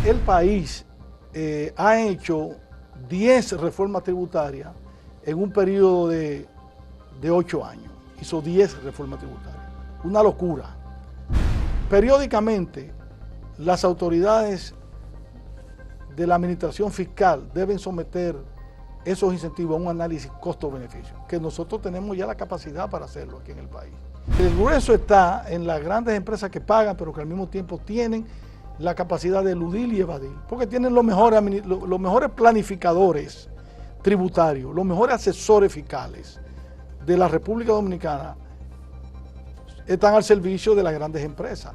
el país ha hecho 10 reformas tributarias en un periodo de 8 años. Hizo 10 reformas tributarias. Una locura. Periódicamente, las autoridades de la administración fiscal deben someter esos incentivos a un análisis costo-beneficio, que nosotros tenemos ya la capacidad para hacerlo aquí en el país. El grueso está en las grandes empresas que pagan, pero que al mismo tiempo tienen la capacidad de eludir y evadir, porque tienen los mejores planificadores tributarios, los mejores asesores fiscales de la República Dominicana, están al servicio de las grandes empresas.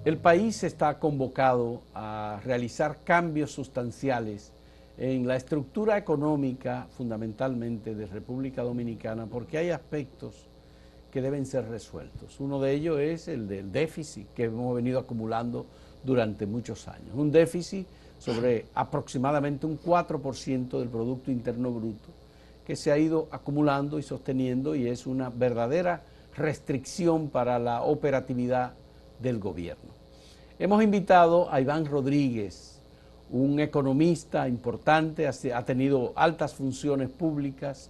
El país está convocado a realizar cambios sustanciales en la estructura económica, fundamentalmente de República Dominicana, porque hay aspectos que deben ser resueltos. Uno de ellos es el del déficit que hemos venido acumulando durante muchos años. Un déficit sobre aproximadamente un 4% del Producto Interno Bruto que se ha ido acumulando y sosteniendo, y es una verdadera restricción para la operatividad del gobierno. Hemos invitado a Iván Rodríguez, un economista importante, ha tenido altas funciones públicas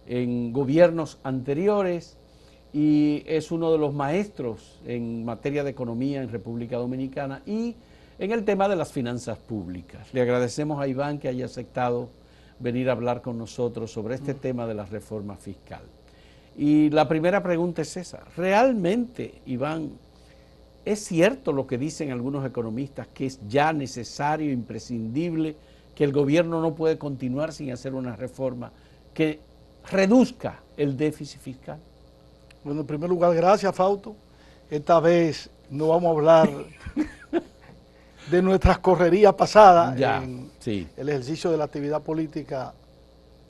en gobiernos anteriores y es uno de los maestros en materia de economía en República Dominicana y en el tema de las finanzas públicas. Le agradecemos a Iván que haya aceptado venir a hablar con nosotros sobre este tema de la reforma fiscal. Y la primera pregunta es esa: ¿realmente, Iván, es cierto lo que dicen algunos economistas, que es ya necesario, imprescindible, que el gobierno no puede continuar sin hacer una reforma que reduzca el déficit fiscal? Bueno, en primer lugar, gracias, Fausto. Esta vez no vamos a hablar de nuestras correrías pasadas en el ejercicio de la actividad política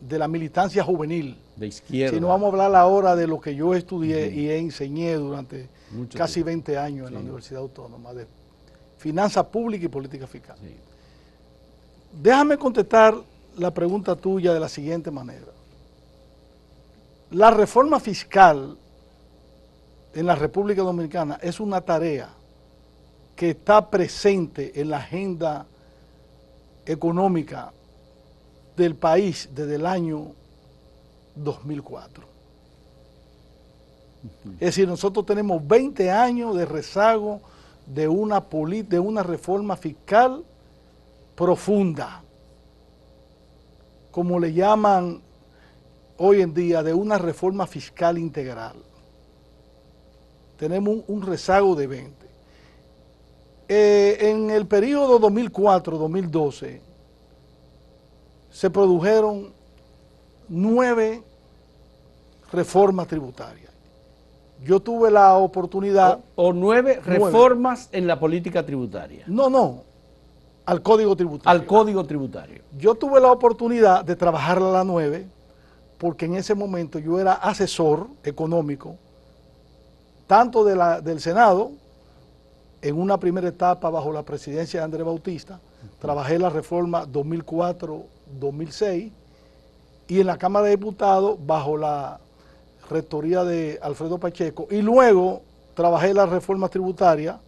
de la militancia juvenil. De izquierda. Sino vamos a hablar ahora de lo que yo estudié y enseñé durante casi 20 años en la Universidad Autónoma, de finanzas públicas y política fiscal. Déjame contestar la pregunta tuya de la siguiente manera. La reforma fiscal en la República Dominicana es una tarea que está presente en la agenda económica del país desde el año 2004. Es decir, nosotros tenemos 20 años de rezago de una reforma fiscal profunda, como le llaman hoy en día, de una reforma fiscal integral. Tenemos un rezago de 20. En el periodo 2004-2012 se produjeron 9 reformas tributarias. Yo tuve la oportunidad... ¿O 9 reformas en la política tributaria? No, al Código Tributario. Al Código Tributario. Yo tuve la oportunidad de trabajar a la 9 porque en ese momento yo era asesor económico, tanto del Senado, en una primera etapa bajo la presidencia de Andrés Bautista, trabajé la reforma 2004-2006, y en la Cámara de Diputados bajo la rectoría de Alfredo Pacheco, y luego trabajé la reforma tributaria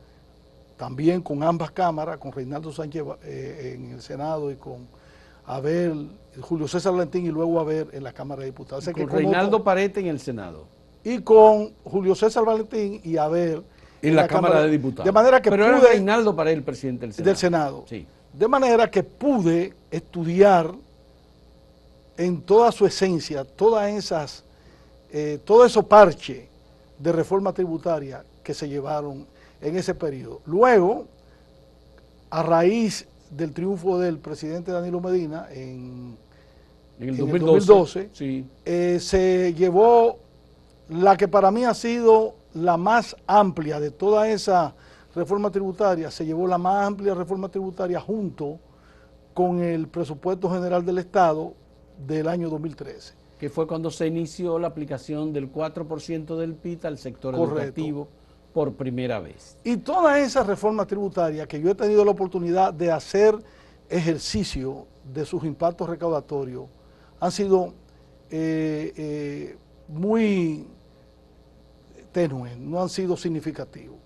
también con ambas cámaras, con Reinaldo Sánchez en el Senado y con Julio César Valentín, y luego en la Cámara de Diputados. Con Reinaldo Parete en el Senado. Y con Julio César Valentín y en la Cámara de Diputados. De manera que Pero era Reinaldo Parete el presidente del Senado. Sí. De manera que pude estudiar en toda su esencia, todo esos parches de reforma tributaria que se llevaron en ese periodo. Luego, a raíz del triunfo del presidente Danilo Medina en el 2012 se llevó la que para mí ha sido la más amplia de toda esa reforma tributaria, se llevó la más amplia reforma tributaria junto con el presupuesto general del Estado del año 2013. Que fue cuando se inició la aplicación del 4% del PIB al sector educativo por primera vez. Y toda esa reforma tributaria que yo he tenido la oportunidad de hacer ejercicio de sus impactos recaudatorios han sido muy tenues, no han sido significativos.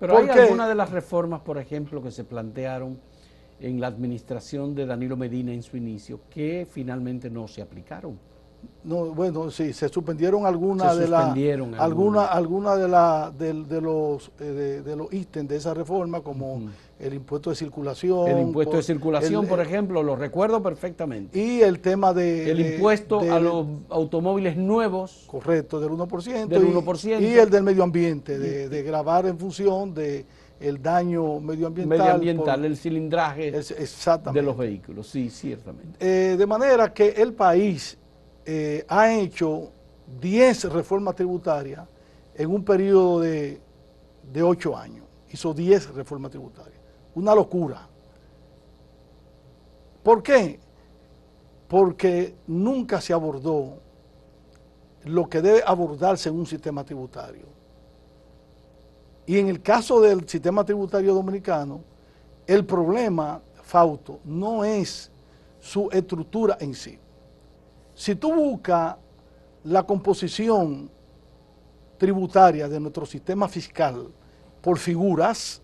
Pero hay algunas de las reformas, por ejemplo, que se plantearon en la administración de Danilo Medina en su inicio, que finalmente no se aplicaron. No, bueno, sí, se suspendieron algunas de los ítems de esa reforma, como el impuesto de circulación. El impuesto de circulación, por ejemplo, lo recuerdo perfectamente. Y el tema el impuesto a los automóviles nuevos. Correcto, del 1%. Del 1%. Y el del medio ambiente, de gravar en función de el daño medioambiental. El cilindraje de los vehículos, sí, ciertamente. De manera que el país ha hecho 10 reformas tributarias en un periodo de 8 años. Hizo 10 reformas tributarias. Una locura. ¿Por qué? Porque nunca se abordó lo que debe abordarse en un sistema tributario. Y en el caso del sistema tributario dominicano, el problema, Fausto, no es su estructura en sí. Si tú buscas la composición tributaria de nuestro sistema fiscal por figuras,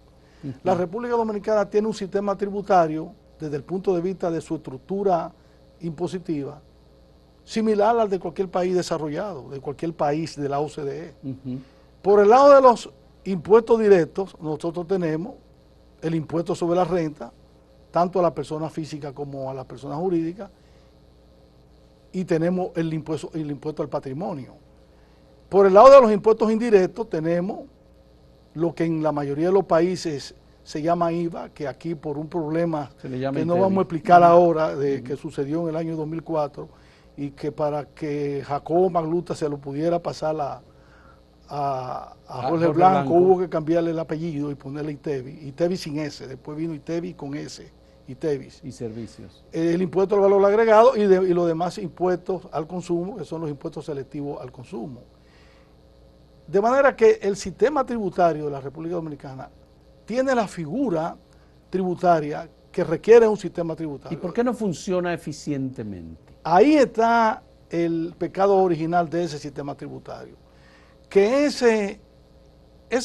la República Dominicana tiene un sistema tributario, desde el punto de vista de su estructura impositiva, similar al de cualquier país desarrollado, de cualquier país de la OCDE. Por el lado de los impuestos directos, nosotros tenemos el impuesto sobre la renta, tanto a la persona física como a la persona jurídica, y tenemos el impuesto al patrimonio. Por el lado de los impuestos indirectos tenemos lo que en la mayoría de los países se llama IVA, que aquí por un problema que no vamos a explicar ahora, que sucedió en el año 2004, y que para que Jacobo Magluta se lo pudiera pasar a Jorge Blanco, hubo que cambiarle el apellido y ponerle ITEVI sin S, después vino ITEVI con S. ITEVIS. Y servicios. El impuesto al valor agregado y los demás impuestos al consumo, que son los impuestos selectivos al consumo. De manera que el sistema tributario de la República Dominicana tiene la figura tributaria que requiere un sistema tributario. ¿Y por qué no funciona eficientemente? Ahí está el pecado original de ese sistema tributario. Que ese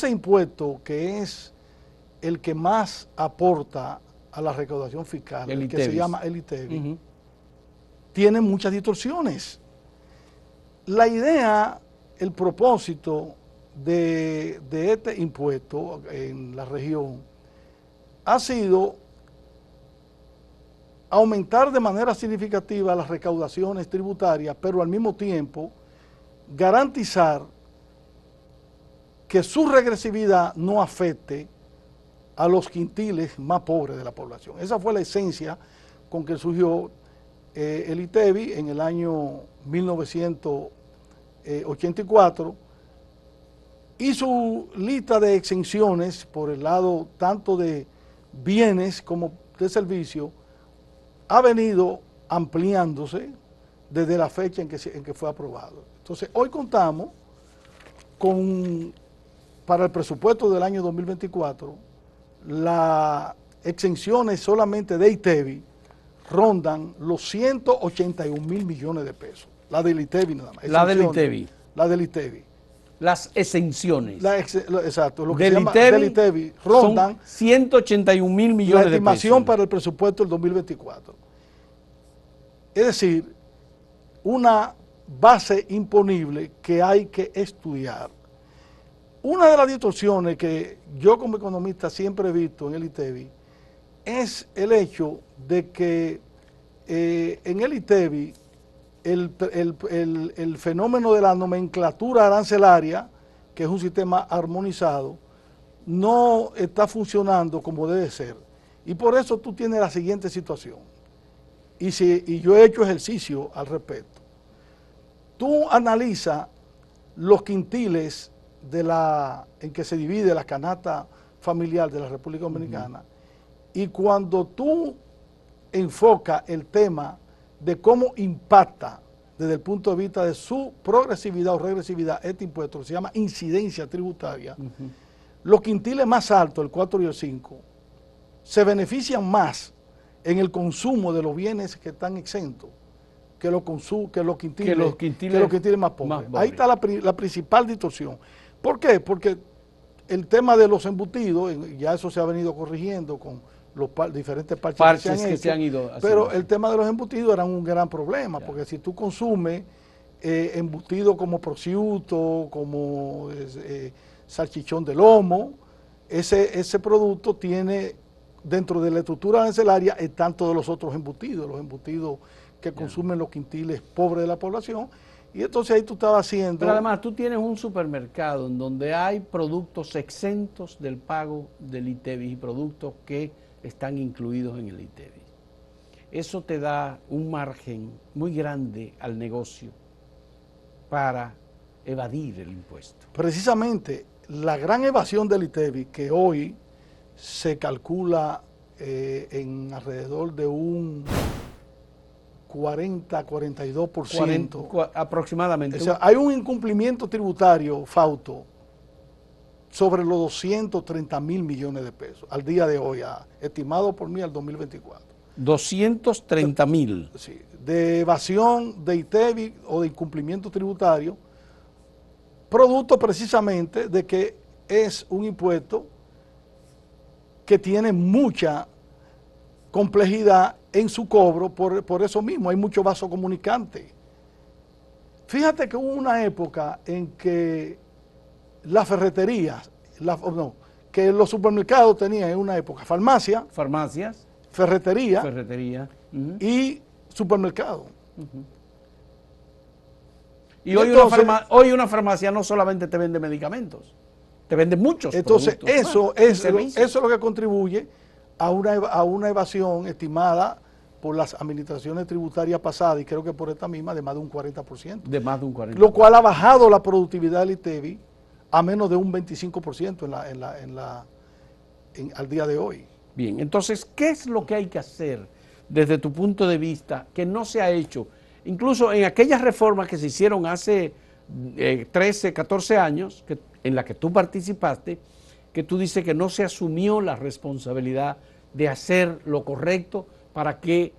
impuesto, que es el que más aporta a la recaudación fiscal, el que se llama el ITEVI, tiene muchas distorsiones. La idea, el propósito de este impuesto en la región ha sido aumentar de manera significativa las recaudaciones tributarias, pero al mismo tiempo garantizar que su regresividad no afecte a los quintiles más pobres de la población. Esa fue la esencia con que surgió el ITEVI en el año 1984 y su lista de exenciones por el lado tanto de bienes como de servicios ha venido ampliándose desde la fecha en que fue aprobado. Entonces, hoy contamos con, para el presupuesto del año 2024, las exenciones solamente de ITEVI rondan los 181 mil millones de pesos. La del ITEVI nada más. La del ITEVI. La del ITEVI. Las exenciones. Exacto. Lo que se llama del ITEVI rondan 181 mil millones de pesos. La estimación para el presupuesto del 2024. Es decir, una base imponible que hay que estudiar. Una de las distorsiones que yo como economista siempre he visto en el ITEVI es el hecho de que en el ITEVI el fenómeno de la nomenclatura arancelaria, que es un sistema armonizado, no está funcionando como debe ser. Y por eso tú tienes la siguiente situación. Y yo he hecho ejercicio al respecto. Tú analizas los quintiles en que se divide la canasta familiar de la República Dominicana, y cuando tú enfocas el tema de cómo impacta desde el punto de vista de su progresividad o regresividad este impuesto, que se llama incidencia tributaria, los quintiles más altos, el 4 y el 5, se benefician más en el consumo de los bienes que están exentos que los quintiles más pobres. Ahí está la principal distorsión. ¿Por qué? Porque el tema de los embutidos, ya eso se ha venido corrigiendo con los diferentes parches que se han ido haciendo. Pero el tema de los embutidos era un gran problema, porque si tú consumes embutidos como prosciutto, como salchichón de lomo, ese producto tiene, dentro de la estructura arancelaria, están todos los otros embutidos, los embutidos que consumen los quintiles pobres de la población, y entonces ahí tú estabas haciendo... Pero además tú tienes un supermercado en donde hay productos exentos del pago del ITEVIS y productos que están incluidos en el ITEVIS. Eso te da un margen muy grande al negocio para evadir el impuesto. Precisamente, la gran evasión del ITEVIS, que hoy se calcula en alrededor de un 40-42%. Aproximadamente. O sea, hay un incumplimiento tributario, Fausto, sobre los 230.000 millones de pesos al día de hoy, estimado por mí al 2024. 230.000. Sí, de evasión de ITEVIS o de incumplimiento tributario, producto precisamente de que es un impuesto que tiene mucha complejidad en su cobro, por eso mismo hay mucho vaso comunicante. Fíjate que hubo una época en que las ferreterías, que los supermercados tenían en una época farmacias, ferretería y supermercado. Y hoy, entonces, hoy una farmacia no solamente te vende medicamentos, te vende muchos entonces productos. Eso es lo que contribuye a una evasión estimada por las administraciones tributarias pasadas, y creo que por esta misma, de más de un 40%. De más de un 40%. Lo cual ha bajado la productividad del ITEVIS a menos de un 25% al día de hoy. Bien, entonces, ¿qué es lo que hay que hacer desde tu punto de vista que no se ha hecho? Incluso en aquellas reformas que se hicieron hace 13, 14 años, en la que tú participaste, que tú dices que no se asumió la responsabilidad de hacer lo correcto para que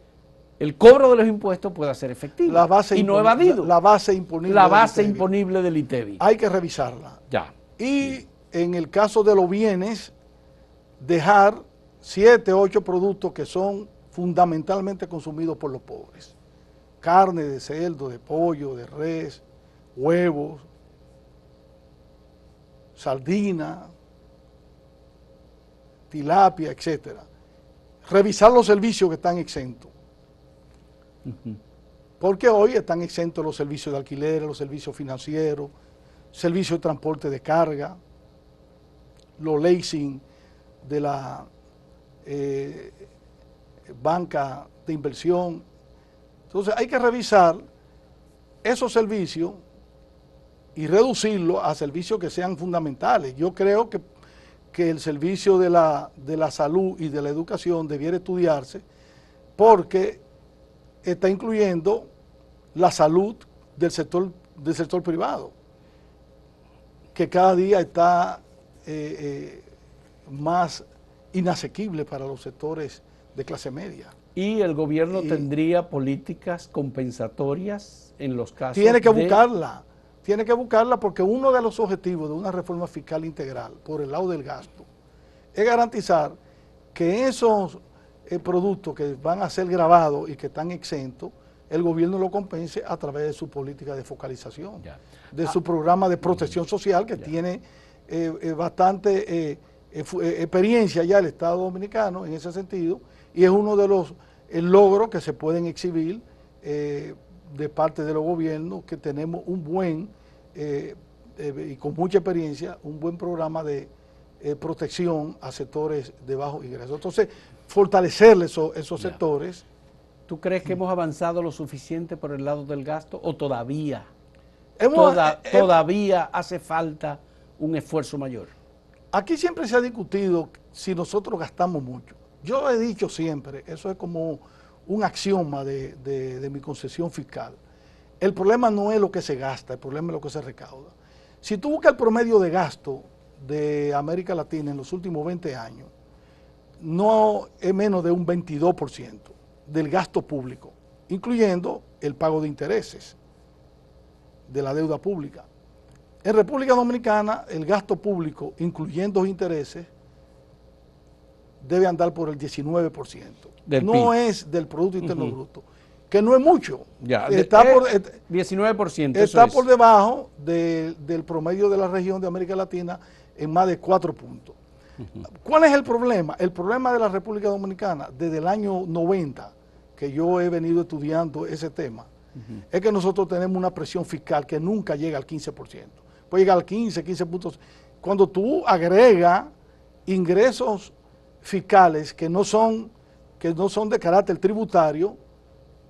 el cobro de los impuestos pueda ser efectivo y no evadido. La base imponible. La base imponible del ITEVIS. Hay que revisarla. Ya. Y en el caso de los bienes, dejar 7, 8 productos que son fundamentalmente consumidos por los pobres. Carne de cerdo, de pollo, de res, huevos, sardina, tilapia, etcétera. Revisar los servicios que están exentos. Porque hoy están exentos los servicios de alquiler, los servicios financieros, servicios de transporte de carga, los leasing de la banca de inversión. Entonces hay que revisar esos servicios y reducirlos a servicios que sean fundamentales. Yo creo que el servicio de la salud y de la educación debiera estudiarse, porque está incluyendo la salud del sector privado, que cada día está más inasequible para los sectores de clase media. ¿Y el gobierno tendría políticas compensatorias en los casos? Tiene que buscarla porque uno de los objetivos de una reforma fiscal integral por el lado del gasto es garantizar que esos productos que van a ser grabados y que están exentos, el gobierno lo compense a través de su política de focalización, de su programa de protección social, que tiene bastante experiencia ya el Estado Dominicano en ese sentido, y es uno de los logros que se pueden exhibir de parte de los gobiernos, que tenemos un buen y con mucha experiencia, un buen programa de protección a sectores de bajos ingresos. Entonces, fortalecer esos sectores. ¿Tú crees que hemos avanzado lo suficiente por el lado del gasto o todavía? Todavía hace falta un esfuerzo mayor. Aquí siempre se ha discutido si nosotros gastamos mucho. Yo he dicho siempre, eso es como un axioma de mi concesión fiscal. El problema no es lo que se gasta, el problema es lo que se recauda. Si tú buscas el promedio de gasto de América Latina en los últimos 20 años, no es menos de un 22% del gasto público, incluyendo el pago de intereses de la deuda pública. En República Dominicana el gasto público, incluyendo intereses, debe andar por el 19%. Del no PIB. es del Producto Interno Bruto, que no es mucho. Ya, Está por, 19%. está eso por es. debajo del promedio de la región de América Latina en más de 4 puntos. ¿Cuál es el problema? El problema de la República Dominicana desde el año 90, que yo he venido estudiando ese tema, es que nosotros tenemos una presión fiscal que nunca llega al 15%. Puede llegar al 15 puntos. Cuando tú agregas ingresos fiscales que no son de carácter tributario,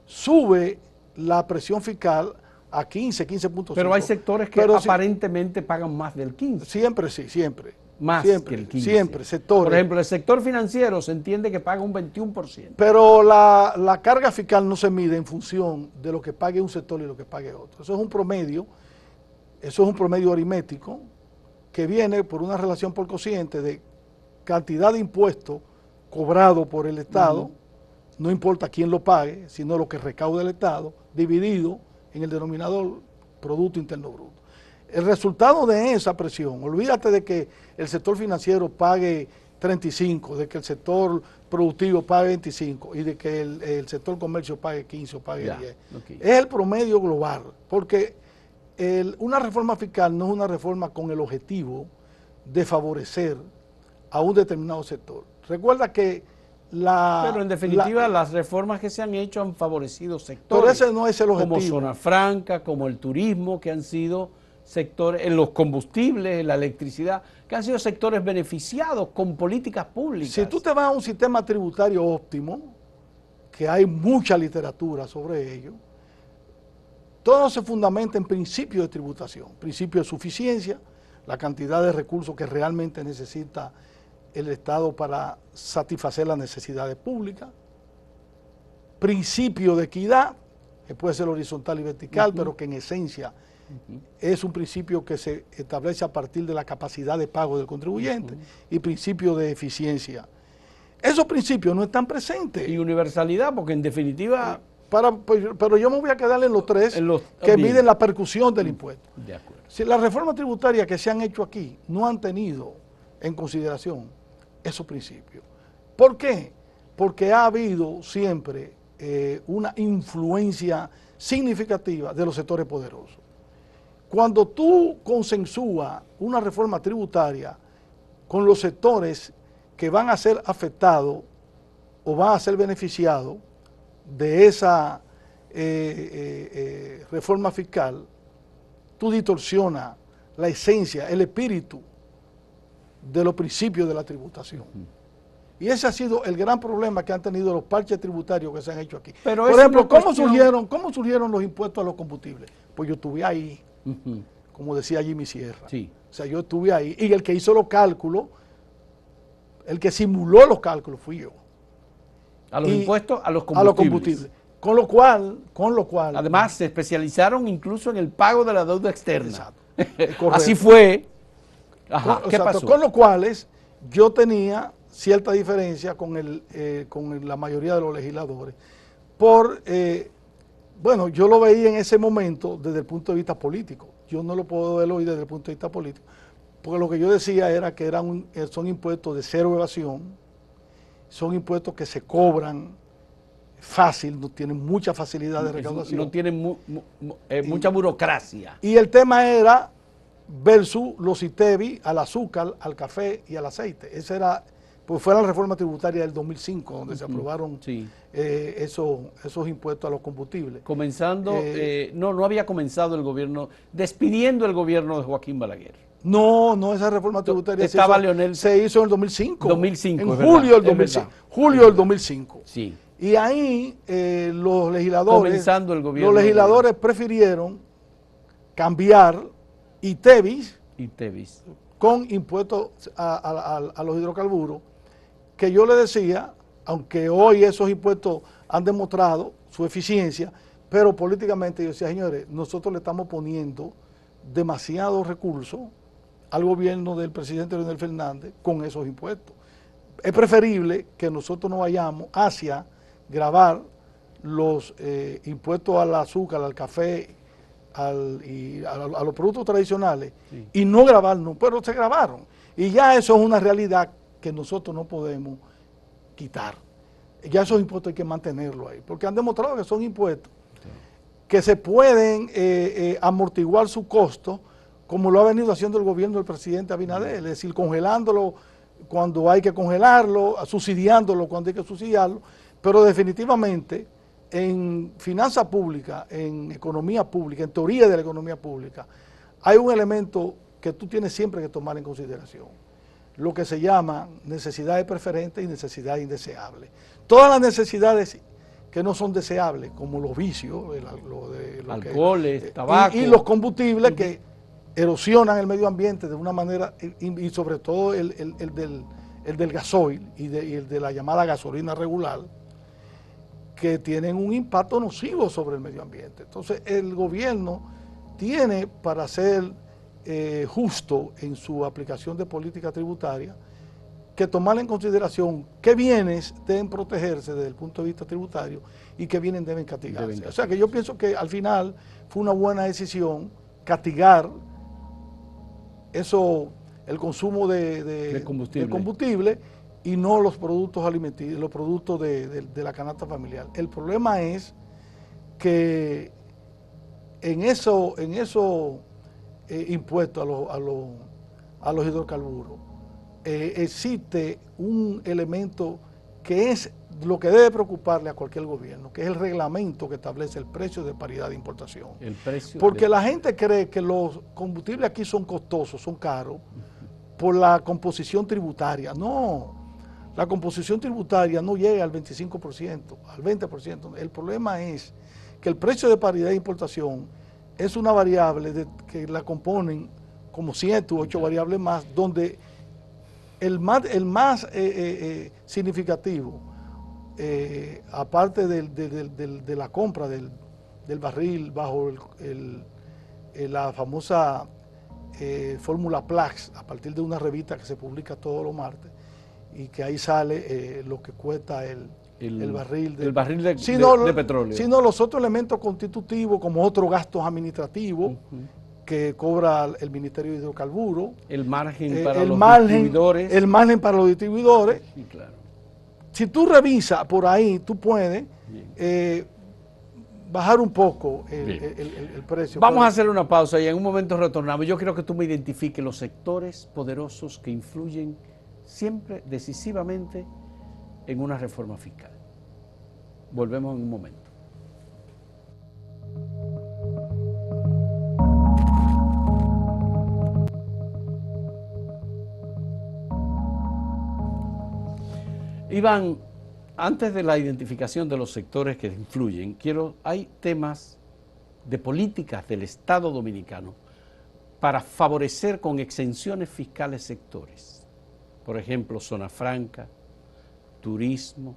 sube la presión fiscal a 15 puntos. Pero hay sectores que aparentemente pagan más del 15%. Siempre sí, siempre. Más siempre, que el 15%. Siempre, sectores. Por ejemplo, el sector financiero se entiende que paga un 21%. Pero la carga fiscal no se mide en función de lo que pague un sector y lo que pague otro. Eso es un promedio aritmético que viene por una relación por cociente de cantidad de impuestos cobrado por el Estado, no importa quién lo pague, sino lo que recauda el Estado, dividido en el denominador Producto Interno Bruto. El resultado de esa presión, olvídate de que el sector financiero pague 35, de que el sector productivo pague 25 y de que el sector comercio pague 15 o pague 10. Okay. Es el promedio global, porque una reforma fiscal no es una reforma con el objetivo de favorecer a un determinado sector. Recuerda que pero en definitiva las reformas que se han hecho han favorecido sectores. Pero ese no es el objetivo. Como Zona Franca, como el turismo, que han sido sectores, en los combustibles, en la electricidad, que han sido sectores beneficiados con políticas públicas. Si tú te vas a un sistema tributario óptimo, que hay mucha literatura sobre ello, todo se fundamenta en principios de tributación, principio de suficiencia, la cantidad de recursos que realmente necesita el Estado para satisfacer las necesidades públicas, principio de equidad, que puede ser horizontal y vertical, pero que en esencia es un principio que se establece a partir de la capacidad de pago del contribuyente, y principio de eficiencia. Esos principios no están presentes. Y universalidad, porque en definitiva... pero yo me voy a quedar en los tres que miden la percusión del impuesto. De acuerdo. Si las reformas tributarias que se han hecho aquí no han tenido en consideración esos principios. ¿Por qué? Porque ha habido siempre una influencia significativa de los sectores poderosos. Cuando tú consensúas una reforma tributaria con los sectores que van a ser afectados o van a ser beneficiados de esa reforma fiscal, tú distorsionas la esencia, el espíritu de los principios de la tributación. Y ese ha sido el gran problema que han tenido los parches tributarios que se han hecho aquí. Pero por ejemplo, ¿cómo surgieron los impuestos a los combustibles? Pues yo estuve ahí, como decía Jimmy Sierra. Sí. O sea, yo estuve ahí, y el que hizo los cálculos, el que simuló los cálculos fui yo. A los impuestos, a los combustibles. A los combustibles. Con lo cual. Además, se especializaron incluso en el pago de la deuda externa. Exacto. Así fue. Ajá, ¿qué pasó? Con lo cual yo tenía cierta diferencia con la mayoría de los legisladores. Bueno, yo lo veía en ese momento desde el punto de vista político. Yo no lo puedo ver hoy desde el punto de vista político. Porque lo que yo decía era que son impuestos de cero evasión, son impuestos que se cobran fácil, no tienen mucha facilidad de recaudación. No tienen mucha burocracia. Y el tema era versus los ITEVI al azúcar, al café y al aceite. Esa era, pues fue la reforma tributaria del 2005, donde se aprobaron esos impuestos a los combustibles. Comenzando, no había comenzado el gobierno, despidiendo el gobierno de Joaquín Balaguer. No, esa reforma tributaria se hizo en el 2005. 2005, en julio del 2005. Julio del 2005. Sí. Y ahí los legisladores prefirieron cambiar ITEVIs con impuestos a los hidrocarburos, que yo le decía, aunque hoy esos impuestos han demostrado su eficiencia, pero políticamente yo decía, señores, nosotros le estamos poniendo demasiados recursos al gobierno del presidente Leonel Fernández con esos impuestos. Es preferible que nosotros no vayamos hacia gravar los impuestos al azúcar, al café, a los productos tradicionales Sí. y no grabar, no, pero se grabaron. Y ya eso es una realidad que nosotros no podemos quitar. Ya esos impuestos hay que mantenerlo ahí, porque han demostrado que son impuestos que se pueden amortiguar su costo, como lo ha venido haciendo el gobierno del presidente Abinader, es decir, congelándolo cuando hay que congelarlo, subsidiándolo cuando hay que subsidiarlo, pero definitivamente en finanzas públicas, en economía pública, en teoría de la economía pública, hay un elemento que tú tienes siempre que tomar en consideración, lo que se llama necesidades preferentes y necesidades indeseables. Todas las necesidades que no son deseables, como los vicios, alcoholes, tabaco, y los combustibles que erosionan el medio ambiente de una manera, y sobre todo el del gasoil y el de la llamada gasolina regular, que tienen un impacto nocivo sobre el medio ambiente. Entonces el gobierno tiene, para ser justo en su aplicación de política tributaria, que tomar en consideración qué bienes deben protegerse desde el punto de vista tributario y qué bienes deben castigarse. O sea que yo pienso que al final fue una buena decisión castigar el consumo de combustible y no los productos alimenticios, los productos de la canasta familiar. El problema es que en esos impuestos a los hidrocarburos, existe un elemento que es lo que debe preocuparle a cualquier gobierno, que es el reglamento que establece el precio de paridad de importación. Porque la gente cree que los combustibles aquí son costosos, son caros, por la composición tributaria. No, la composición tributaria no llega al 25%, al 20%. El problema es que el precio de paridad de importación es una variable que la componen como 7 u 8 variables más, donde el más significativo, aparte de la compra del barril bajo la famosa fórmula Plax, a partir de una revista que se publica todos los martes, y que ahí sale lo que cuesta el barril de petróleo. Sino los otros elementos constitutivos, como otros gastos administrativos, que cobra el Ministerio de Hidrocarburos, el margen para distribuidores. El margen para los distribuidores. Sí, claro. Si tú revisas por ahí, tú puedes bajar un poco el precio. Vamos a hacer una pausa y en un momento retornamos. Yo quiero que tú me identifiques los sectores poderosos que influyen siempre decisivamente en una reforma fiscal. Volvemos en un momento. Iván, antes de la identificación de los sectores que influyen, hay temas de políticas del Estado dominicano para favorecer con exenciones fiscales sectores. Por ejemplo, zona franca, turismo,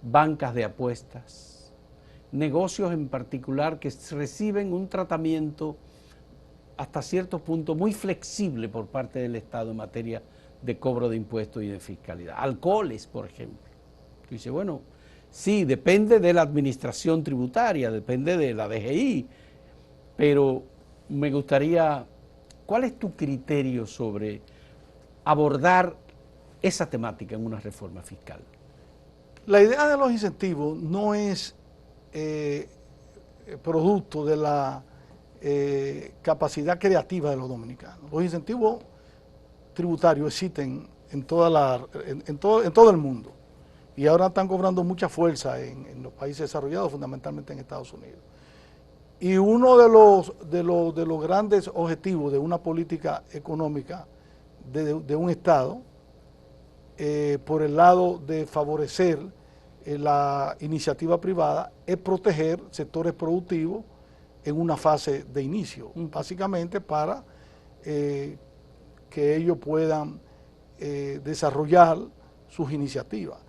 bancas de apuestas, negocios en particular que reciben un tratamiento hasta cierto punto muy flexible por parte del Estado en materia de cobro de impuestos y de fiscalidad. Alcoholes, por ejemplo. Tú dices, bueno, sí, depende de la administración tributaria, depende de la DGI, pero me gustaría, ¿cuál es tu criterio sobre abordar esa temática en una reforma fiscal? La idea de los incentivos no es producto de la capacidad creativa de los dominicanos. Los incentivos tributarios existen en todo el mundo y ahora están cobrando mucha fuerza en los países desarrollados, fundamentalmente en Estados Unidos. Y uno de los grandes objetivos de una política económica de un Estado, por el lado de favorecer la iniciativa privada, es proteger sectores productivos en una fase de inicio, básicamente para que ellos puedan desarrollar sus iniciativas.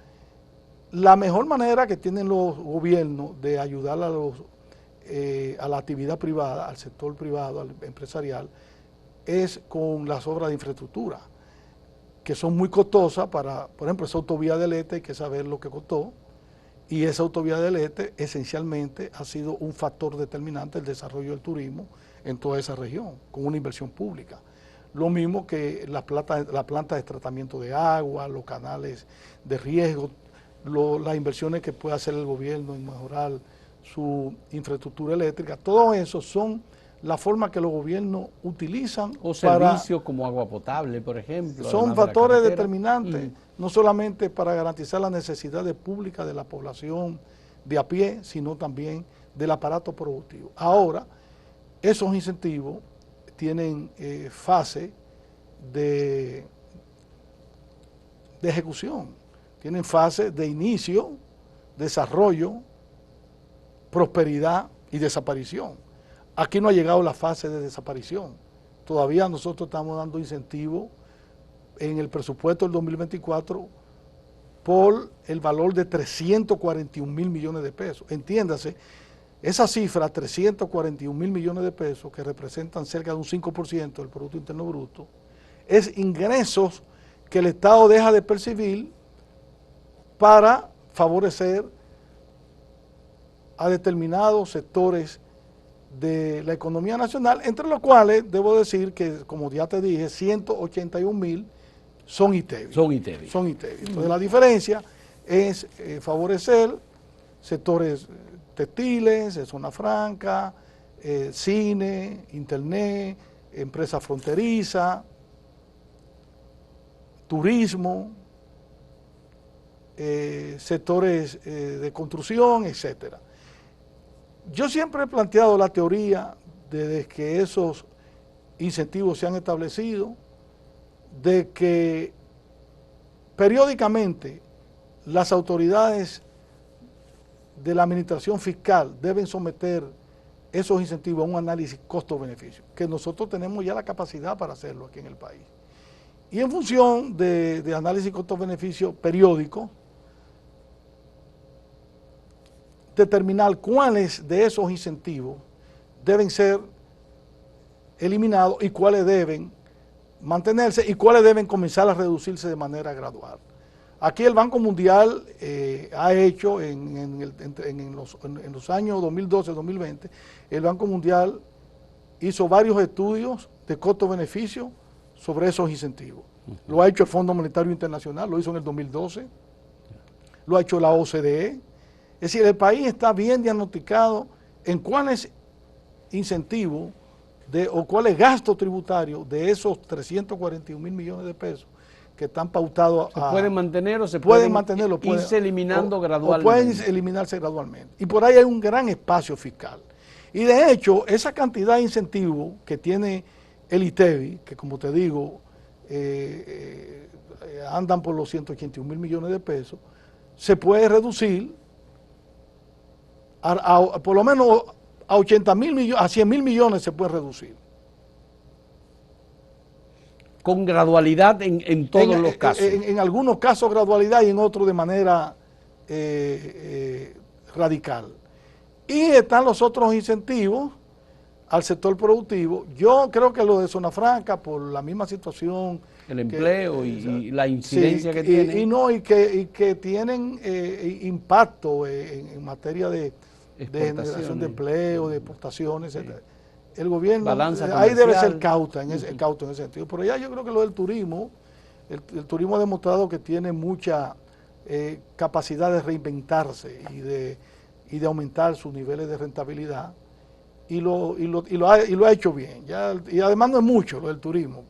La mejor manera que tienen los gobiernos de ayudar a la actividad privada, al sector privado, al empresarial, es con las obras de infraestructura, que son muy costosas por ejemplo, esa autovía del Este hay que saber lo que costó, Y esa autovía del Este esencialmente ha sido un factor determinante del desarrollo del turismo en toda esa región, con una inversión pública. Lo mismo que la planta de tratamiento de agua, los canales de riego, las inversiones que puede hacer el gobierno en mejorar su infraestructura eléctrica, todo eso son la forma que los gobiernos utilizan o servicios como agua potable, por ejemplo. Son factores determinantes, no solamente para garantizar las necesidades públicas de la población de a pie, sino también del aparato productivo. Ahora, esos incentivos tienen fase de ejecución, tienen fase de inicio, desarrollo, prosperidad y desaparición. Aquí no ha llegado la fase de desaparición. Todavía nosotros estamos dando incentivos en el presupuesto del 2024 por el valor de 341 mil millones de pesos. Entiéndase, esa cifra, 341 mil millones de pesos, que representan cerca de un 5% del Producto Interno Bruto, es ingresos que el Estado deja de percibir para favorecer a determinados sectores de la economía nacional, entre los cuales debo decir que, como ya te dije, 181 mil son ITEVI. Son ITEVI. Entonces la diferencia es favorecer sectores textiles, zona franca, cine, internet, empresa fronteriza, turismo, sectores de construcción, etcétera. Yo siempre he planteado la teoría desde que esos incentivos se han establecido, de que periódicamente las autoridades de la administración fiscal deben someter esos incentivos a un análisis costo-beneficio, que nosotros tenemos ya la capacidad para hacerlo aquí en el país. Y en función de análisis costo-beneficio periódico, determinar cuáles de esos incentivos deben ser eliminados y cuáles deben mantenerse y cuáles deben comenzar a reducirse de manera gradual. Aquí el Banco Mundial ha hecho en los años 2012-2020, el Banco Mundial hizo varios estudios de costo-beneficio sobre esos incentivos. Lo ha hecho el Fondo Monetario Internacional, lo hizo en el 2012, lo ha hecho la OCDE. Es decir, el país está bien diagnosticado en cuáles incentivos o cuáles gastos tributarios de esos 341 mil millones de pesos que están pautados ¿Se pueden mantener o se pueden irse eliminando gradualmente? O pueden eliminarse gradualmente. Y por ahí hay un gran espacio fiscal. Y de hecho, esa cantidad de incentivos que tiene el ITEVI, que como te digo, andan por los 181 mil millones de pesos, se puede reducir por lo menos a 80 mil millones, a 100 mil millones se puede reducir. Con gradualidad en todos los casos. En algunos casos gradualidad y en otros de manera radical. Y están los otros incentivos al sector productivo. Yo creo que lo de Zona Franca, por la misma situación. El empleo y la incidencia que tiene. Y que tienen impacto en materia de generación de empleo, de exportaciones, etc. El gobierno ahí debe ser cauto en ese sentido. Pero ya yo creo que lo del turismo, el turismo ha demostrado que tiene mucha capacidad de reinventarse y de aumentar sus niveles de rentabilidad y lo ha hecho bien. Y además no es mucho lo del turismo,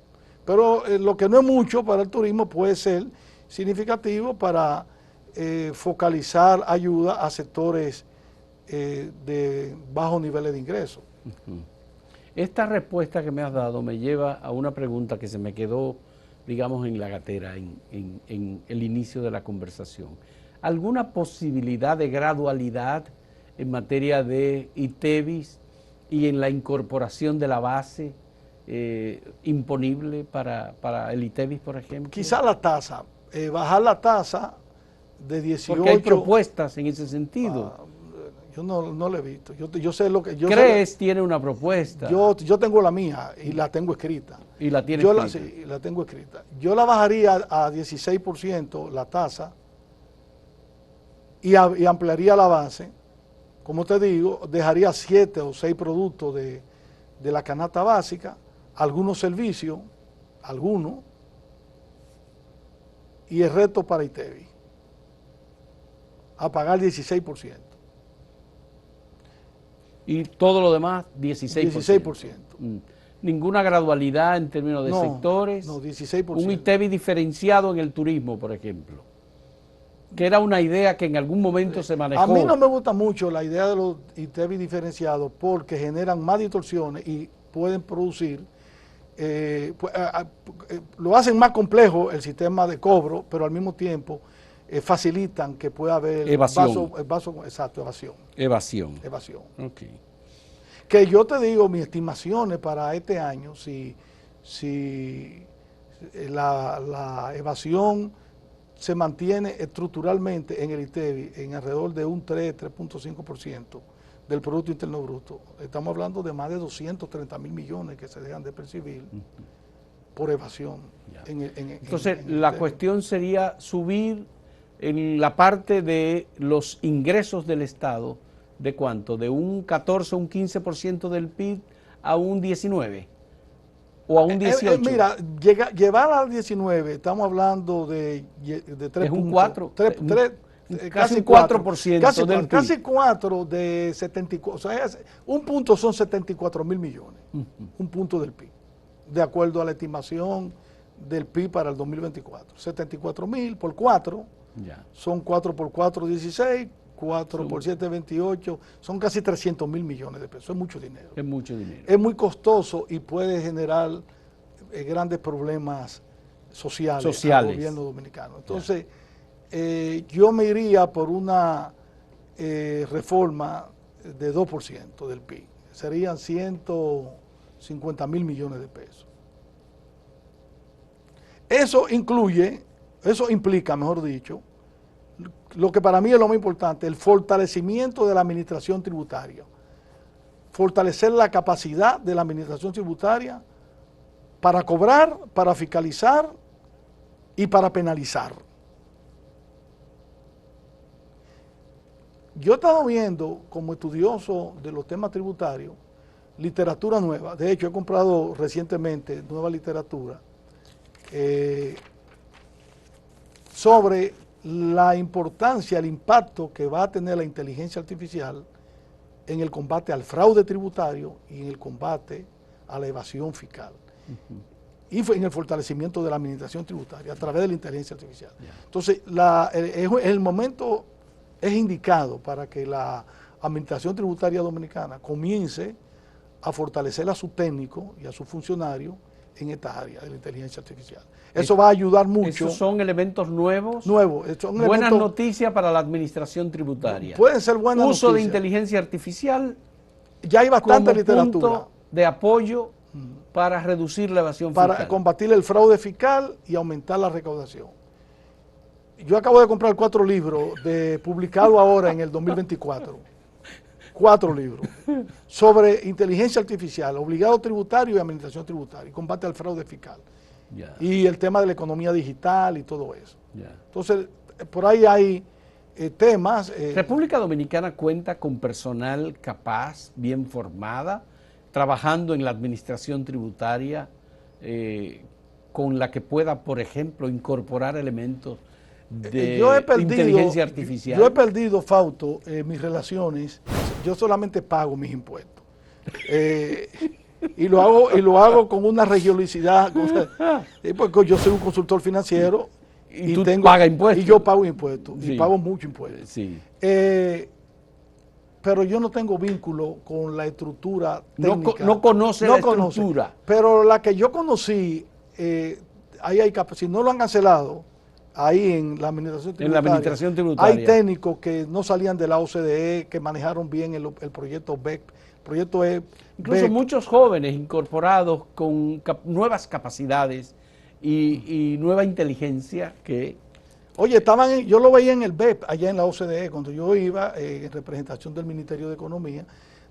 pero lo que no es mucho para el turismo puede ser significativo para focalizar ayuda a sectores de bajos niveles de ingresos. Esta respuesta que me has dado me lleva a una pregunta que se me quedó, digamos, en la gatera en el inicio de la conversación. ¿Alguna posibilidad de gradualidad en materia de ITEVIs y en la incorporación de la base imponible para el ITEVIS, por ejemplo? Quizá la tasa, bajar la tasa de 18... Porque hay propuestas en ese sentido. Yo no la he visto. Yo sé lo que... Tiene una propuesta. Yo tengo la mía y la tengo escrita. ¿Y la tiene escrita? Sí, la tengo escrita. Yo la bajaría a 16% la tasa y ampliaría la base. Como te digo, dejaría 7 o 6 productos de la canasta básica, algunos servicios, algunos, y el resto para ITEVI, a pagar 16%. Y todo lo demás, 16%. 16%. Ninguna gradualidad en términos de sectores. No, 16%. Un ITEVI diferenciado en el turismo, por ejemplo, que era una idea que en algún momento se manejó. A mí no me gusta mucho la idea de los ITEVI diferenciados porque generan más distorsiones y pueden producir, lo hacen más complejo el sistema de cobro, pero al mismo tiempo facilitan que pueda haber evasión. Exacto, evasión. Evasión. Okay. Que yo te digo mis estimaciones para este año, si la evasión se mantiene estructuralmente en el ITEVI en alrededor de un 3.5% del Producto Interno Bruto. Estamos hablando de más de 230 mil millones que se dejan de percibir por evasión. Entonces, la cuestión sería subir en la parte de los ingresos del Estado, ¿de cuánto? ¿De un 14 o un 15% del PIB a un 19%? ¿O a un 18%? Mira, llevar al 19, estamos hablando de 3 es un puntos. 4, casi un 4% del PIB. Casi 4 de 74, o sea, un punto son 74 mil millones, un punto del PIB, de acuerdo a la estimación del PIB para el 2024. 74 mil por 4, son 4 por 4, 16, 4 por 7, 28, son casi 300 mil millones de pesos, es mucho dinero. Es mucho dinero. Es muy costoso y puede generar grandes problemas sociales al gobierno dominicano. Entonces, yo me iría por una reforma de 2% del PIB, serían 150 mil millones de pesos. Eso implica, mejor dicho, lo que para mí es lo más importante, el fortalecimiento de la administración tributaria. Fortalecer la capacidad de la administración tributaria para cobrar, para fiscalizar y para penalizar. Yo he estado viendo, como estudioso de los temas tributarios, literatura nueva. De hecho, he comprado recientemente nueva literatura sobre la importancia, el impacto que va a tener la inteligencia artificial en el combate al fraude tributario y en el combate a la evasión fiscal. Y en el fortalecimiento de la administración tributaria a través de la inteligencia artificial. Entonces, el momento es indicado para que la administración tributaria dominicana comience a fortalecer a sus técnicos y a sus funcionarios en esta área de la inteligencia artificial. Eso va a ayudar mucho. ¿Esos son elementos nuevos? Buenas noticias para la administración tributaria. Pueden ser buenas noticias. Uso de inteligencia artificial. Ya hay bastante literatura. Punto de apoyo para reducir la evasión fiscal. Para combatir el fraude fiscal y aumentar la recaudación. Yo acabo de comprar 4 libros publicados ahora en el 2024. 4 libros sobre inteligencia artificial, obligado tributario y administración tributaria, y combate al fraude fiscal. Y el tema de la economía digital y todo eso. Entonces, por ahí hay temas. República Dominicana cuenta con personal capaz, bien formada, trabajando en la administración tributaria, con la que pueda, por ejemplo, incorporar elementos de inteligencia artificial. Yo he perdido, Fausto, mis relaciones. Yo solamente pago mis impuestos. Y lo hago con una religiosidad. Porque yo soy un consultor financiero. Y tú pagas impuestos. Y yo pago impuestos. Sí. Y pago mucho impuestos. Sí. Pero yo no tengo vínculo con la estructura técnica. No conoce la estructura. Pero la que yo conocí, si no lo han cancelado, ahí en la administración tributaria, hay técnicos que no salían de la OCDE, que manejaron bien el proyecto BEC. Incluso BEC. Muchos jóvenes incorporados con nuevas capacidades y nueva inteligencia que... Oye, yo lo veía en el BEP, allá en la OCDE, cuando yo iba en representación del Ministerio de Economía,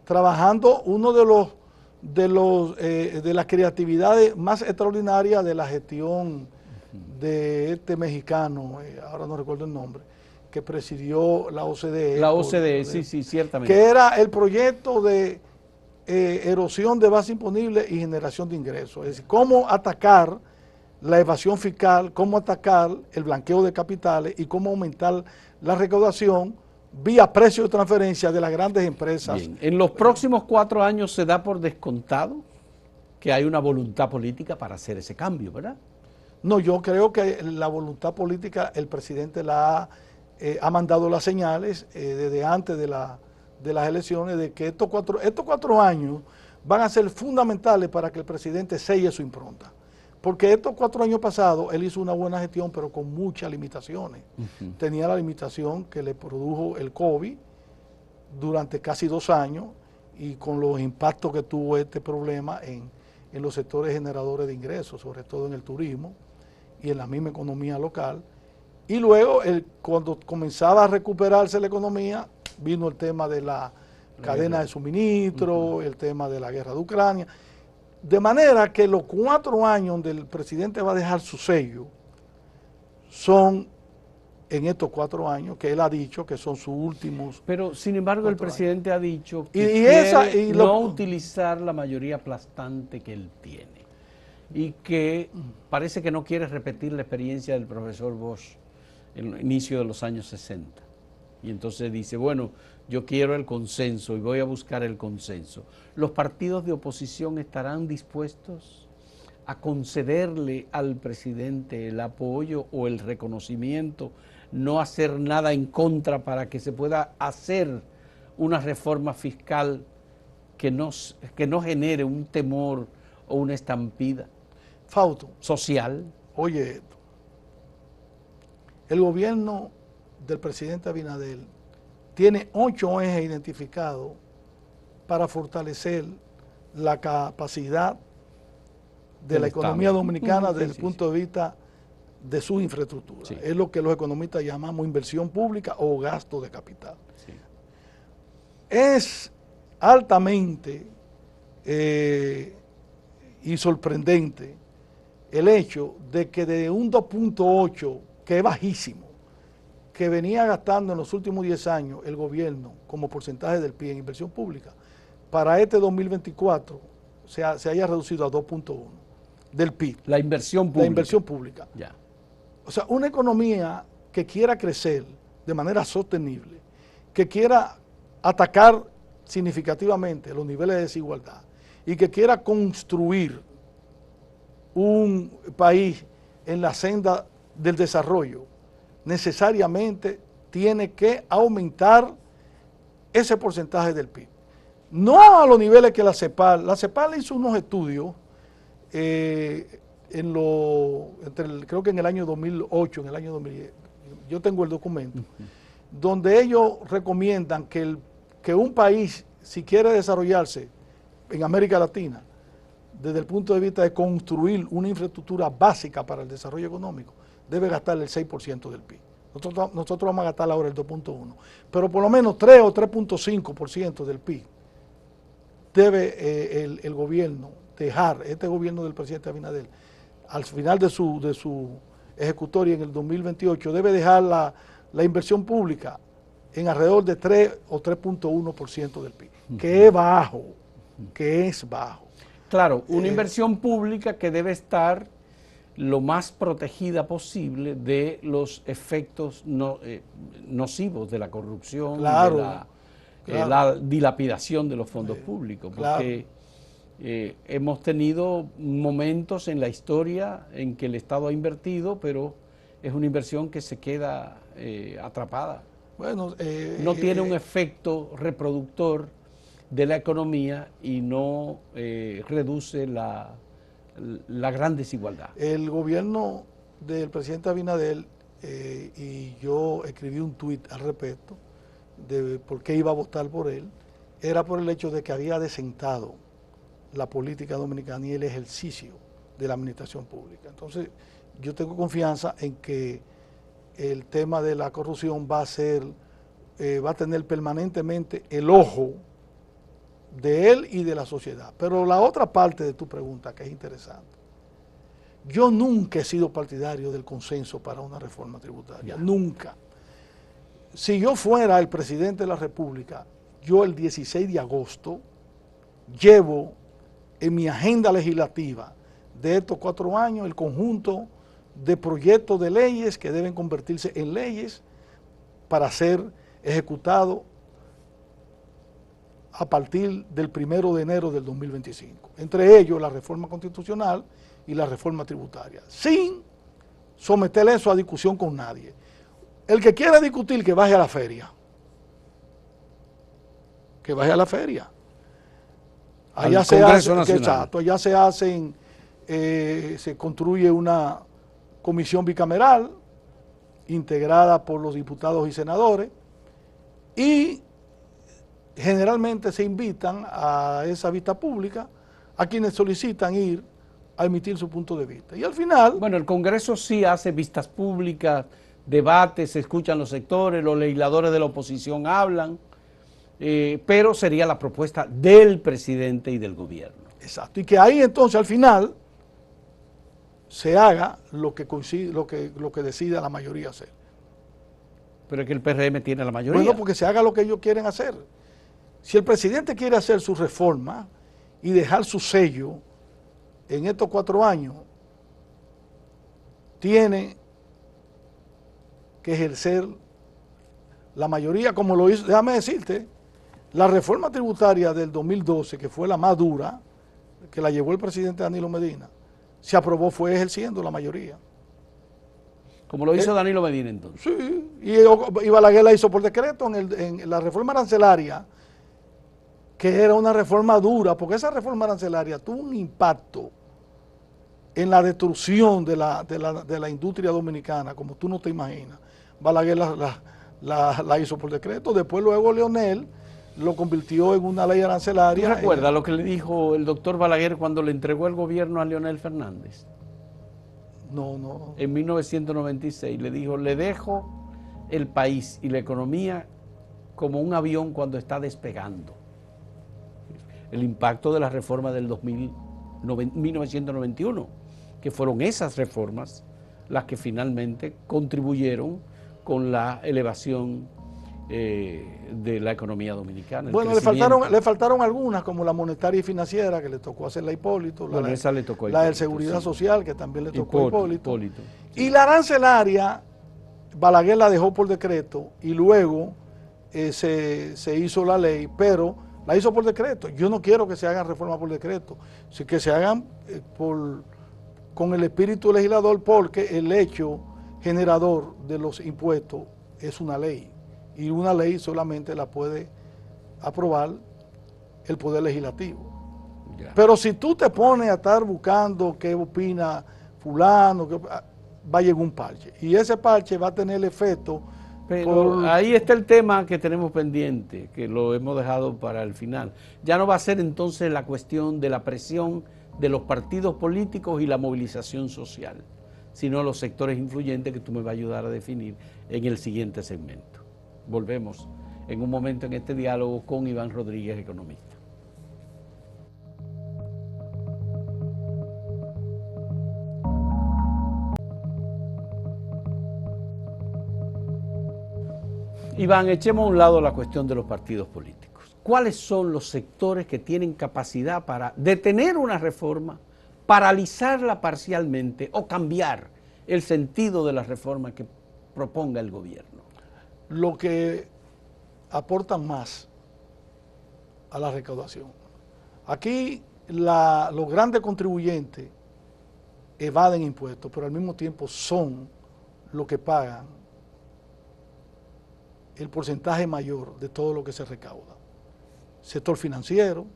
trabajando uno de las creatividades más extraordinarias de la gestión de este mexicano, ahora no recuerdo el nombre, que presidió la OCDE. La OCDE, sí, ciertamente. Que era el proyecto de erosión de base imponible y generación de ingresos. Es decir, cómo atacar la evasión fiscal, cómo atacar el blanqueo de capitales y cómo aumentar la recaudación vía precio de transferencia de las grandes empresas. Bien. En los próximos 4 años se da por descontado que hay una voluntad política para hacer ese cambio, ¿verdad? No, yo creo que la voluntad política, el presidente ha mandado las señales desde antes de las elecciones de que estos cuatro años van a ser fundamentales para que el presidente selle su impronta. Porque estos 4 años pasados él hizo una buena gestión, pero con muchas limitaciones. Tenía la limitación que le produjo el COVID durante casi 2 años y con los impactos que tuvo este problema en los sectores generadores de ingresos, sobre todo en el turismo y en la misma economía local. Y luego, cuando comenzaba a recuperarse la economía, vino el tema de la cadena de suministro, el tema de la guerra de Ucrania. De manera que los 4 años donde el presidente va a dejar su sello son en estos 4 años que él ha dicho que son sus últimos. Pero sin embargo el presidente ha dicho que quiere no utilizar la mayoría aplastante que él tiene y que parece que no quiere repetir la experiencia del profesor Bosch en el inicio de los años 60. Y entonces dice, bueno, yo quiero el consenso y voy a buscar el consenso. ¿Los partidos de oposición estarán dispuestos a concederle al presidente el apoyo o el reconocimiento, no hacer nada en contra para que se pueda hacer una reforma fiscal que no genere un temor o una estampida Fausto, social? Oye esto, el gobierno del presidente Abinader tiene 8 ejes identificados para fortalecer la capacidad de la economía dominicana desde el punto de vista de su infraestructura. Sí. Es lo que los economistas llamamos inversión pública o gasto de capital. Sí. Es altamente y sorprendente el hecho de que de un 2.8, que es bajísimo, que venía gastando en los últimos 10 años el gobierno como porcentaje del PIB en inversión pública, para este 2024 se haya reducido a 2.1 del PIB. La inversión pública. La inversión pública. Ya. O sea, una economía que quiera crecer de manera sostenible, que quiera atacar significativamente los niveles de desigualdad y que quiera construir un país en la senda del desarrollo, necesariamente tiene que aumentar ese porcentaje del PIB. No a los niveles que la CEPAL hizo unos estudios creo que en el año 2008, en el año 2010, yo tengo el documento, donde ellos recomiendan que un país, si quiere desarrollarse en América Latina, desde el punto de vista de construir una infraestructura básica para el desarrollo económico, debe gastar el 6% del PIB. Nosotros vamos a gastar ahora el 2.1, pero por lo menos 3 o 3.5% del PIB debe el gobierno dejar, este gobierno del presidente Abinader, al final de su ejecutoria en el 2028, debe dejar la inversión pública en alrededor de 3 o 3.1% del PIB, que es bajo. Claro, una inversión pública que debe estar lo más protegida posible de los efectos nocivos de la corrupción, claro, de la dilapidación de los fondos públicos, porque hemos tenido momentos en la historia en que el Estado ha invertido, pero es una inversión que se queda atrapada. Bueno, no tiene un efecto reproductor de la economía y no reduce la gran desigualdad. El gobierno del presidente Abinader, y yo escribí un tuit al respecto de por qué iba a votar por él, era por el hecho de que había desentado la política dominicana y el ejercicio de la administración pública. Entonces, yo tengo confianza en que el tema de la corrupción va a tener permanentemente el ojo de él y de la sociedad. Pero la otra parte de tu pregunta, que es interesante, yo nunca he sido partidario del consenso para una reforma tributaria, nunca. si yo fuera el presidente de la República, yo el 16 de agosto llevo en mi agenda legislativa de estos 4 años el conjunto de proyectos de leyes que deben convertirse en leyes para ser ejecutados a partir del 1 de enero del 2025. Entre ellos la reforma constitucional y la reforma tributaria, sin someter eso a discusión con nadie. El que quiera discutir, que baje a la feria. Que baje a la feria. Allá se hace, exacto, allá se hacen, se construye una comisión bicameral integrada por los diputados y senadores y generalmente se invitan a esa vista pública a quienes solicitan ir a emitir su punto de vista. Y al final... Bueno, el Congreso sí hace vistas públicas, debates, se escuchan los sectores, los legisladores de la oposición hablan, pero sería la propuesta del presidente y del gobierno. Exacto, y que ahí entonces al final se haga lo que decida la mayoría hacer. Pero es que el PRM tiene la mayoría. Bueno, porque se haga lo que ellos quieren hacer. Si el presidente quiere hacer su reforma y dejar su sello en estos 4 años, tiene que ejercer la mayoría, como lo hizo, déjame decirte, la reforma tributaria del 2012, que fue la más dura, que la llevó el presidente Danilo Medina, se aprobó, fue ejerciendo la mayoría. Como lo hizo Danilo Medina entonces. Sí, y Balaguer la hizo por decreto en la reforma arancelaria, que era una reforma dura, porque esa reforma arancelaria tuvo un impacto en la destrucción de la industria dominicana, como tú no te imaginas. Balaguer la hizo por decreto, después luego Leonel lo convirtió en una ley arancelaria. ¿Tú recuerdas lo que le dijo el doctor Balaguer cuando le entregó el gobierno a Leonel Fernández? No. En 1996 le dijo, le dejo el país y la economía como un avión cuando está despegando. El impacto de la reforma del 1991, que fueron esas reformas las que finalmente contribuyeron con la elevación de la economía dominicana. Bueno, le faltaron algunas, como la monetaria y financiera, que le tocó hacerla a Hipólito, bueno, esa le tocó a la de Hipólito, seguridad sí. social, que también le tocó a Hipólito. Sí. Y la arancelaria, Balaguer la dejó por decreto y luego se hizo la ley, pero la hizo por decreto. Yo no quiero que se hagan reformas por decreto, sino que se hagan con el espíritu legislador, porque el hecho generador de los impuestos es una ley. Y una ley solamente la puede aprobar el Poder Legislativo. Ya. Pero si tú te pones a estar buscando qué opina fulano, va a llegar un parche. Y ese parche va a tener el efecto... Pero ahí está el tema que tenemos pendiente, que lo hemos dejado para el final. Ya no va a ser entonces la cuestión de la presión de los partidos políticos y la movilización social, sino los sectores influyentes que tú me vas a ayudar a definir en el siguiente segmento. Volvemos en un momento en este diálogo con Iván Rodríguez, economista. Iván, echemos a un lado la cuestión de los partidos políticos. ¿Cuáles son los sectores que tienen capacidad para detener una reforma, paralizarla parcialmente o cambiar el sentido de la reforma que proponga el gobierno? Lo que aportan más a la recaudación. Aquí los grandes contribuyentes evaden impuestos, pero al mismo tiempo son los que pagan el porcentaje mayor de todo lo que se recauda. Sector financiero,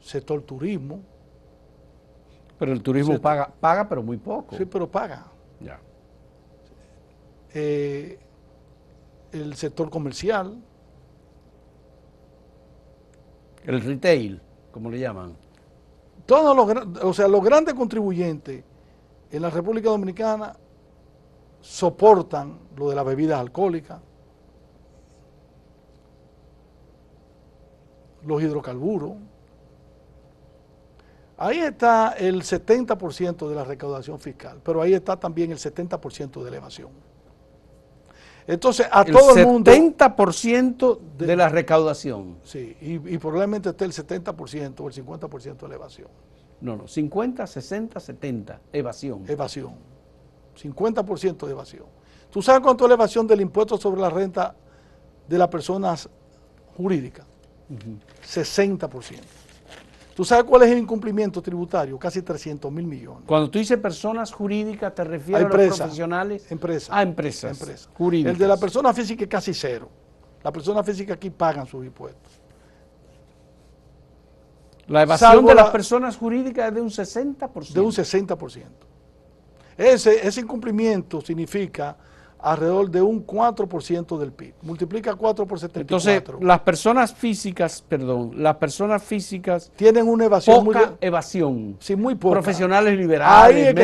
sector turismo. Pero el turismo paga, pero muy poco. Sí, pero paga. Ya. El sector comercial. El retail, como le llaman. Todos los grandes contribuyentes en la República Dominicana soportan lo de las bebidas alcohólicas, los hidrocarburos. Ahí está el 70% de la recaudación fiscal, pero ahí está también el 70% de elevación. Entonces, a todo el mundo... El 70% de la recaudación. Sí, y probablemente esté el 70% o el 50% de la evasión. No, 50, 60, 70, evasión. Evasión. 50% de evasión. ¿Tú sabes cuánto es la evasión del impuesto sobre la renta de las personas jurídicas? 60%. ¿Tú sabes cuál es el incumplimiento tributario? Casi 300 mil millones. Cuando tú dices personas jurídicas, ¿te refieres a los profesionales? Empresas. Ah, empresas. Jurídicas. El de la persona física es casi cero. Las personas físicas aquí pagan sus impuestos. La evasión de las personas jurídicas es de un 60%. De un 60%. Ese incumplimiento significa alrededor de un 4% del PIB. Multiplica 4 por 74. Entonces, las personas físicas tienen una evasión poca evasión. Sí, muy poca. Profesionales liberales,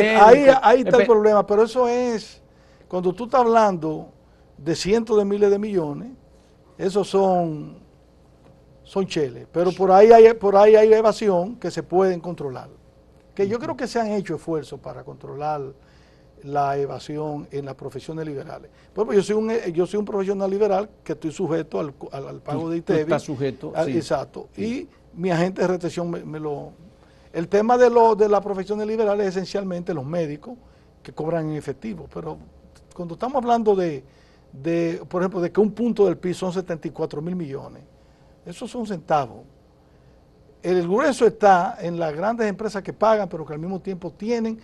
ahí está el problema, pero eso es, cuando tú estás hablando de cientos de miles de millones, esos son cheles, pero por ahí hay evasión que se pueden controlar. Que yo creo que se han hecho esfuerzos para controlar la evasión en las profesiones liberales. Pues yo soy un profesional liberal que estoy sujeto al pago de ITEVI. Estás sujeto, sí. Exacto. Sí. Y mi agente de retención El tema de las profesiones liberales es esencialmente los médicos que cobran en efectivo. Pero cuando estamos hablando por ejemplo, de que un punto del PIB son 74 mil millones, esos son centavos. El grueso está en las grandes empresas que pagan, pero que al mismo tiempo tienen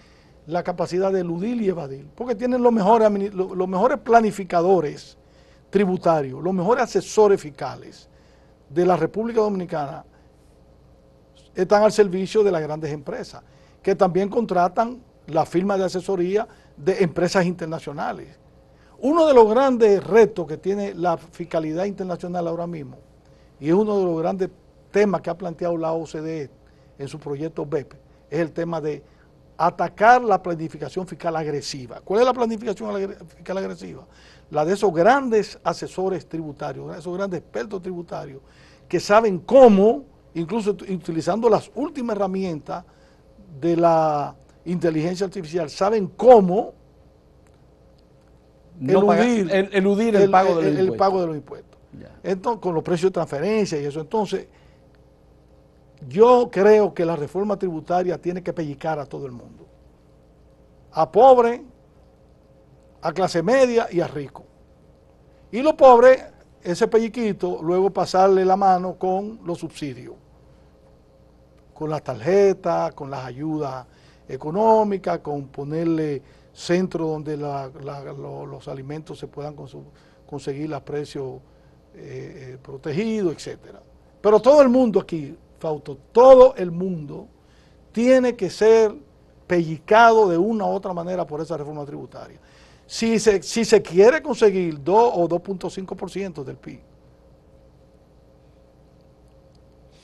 la capacidad de eludir y evadir, porque tienen los mejores planificadores tributarios, los mejores asesores fiscales de la República Dominicana están al servicio de las grandes empresas, que también contratan la firma de asesoría de empresas internacionales. Uno de los grandes retos que tiene la fiscalidad internacional ahora mismo, y es uno de los grandes temas que ha planteado la OCDE en su proyecto BEP, es el tema de atacar la planificación fiscal agresiva. ¿Cuál es la planificación fiscal agresiva? La de esos grandes asesores tributarios, esos grandes expertos tributarios, que saben cómo, incluso utilizando las últimas herramientas de la inteligencia artificial, saben cómo eludir el pago de los impuestos. Entonces, con los precios de transferencia y eso. Entonces, yo creo que la reforma tributaria tiene que pellicar a todo el mundo. A pobre, a clase media y a rico. Y los pobres, ese pelliquito, luego pasarle la mano con los subsidios. Con las tarjetas, con las ayudas económicas, con ponerle centros donde los alimentos se puedan conseguir a precios protegidos, etcétera. Pero todo el mundo aquí, Fausto, todo el mundo tiene que ser pellicado de una u otra manera por esa reforma tributaria. Si se quiere conseguir 2 o 2.5% del PIB.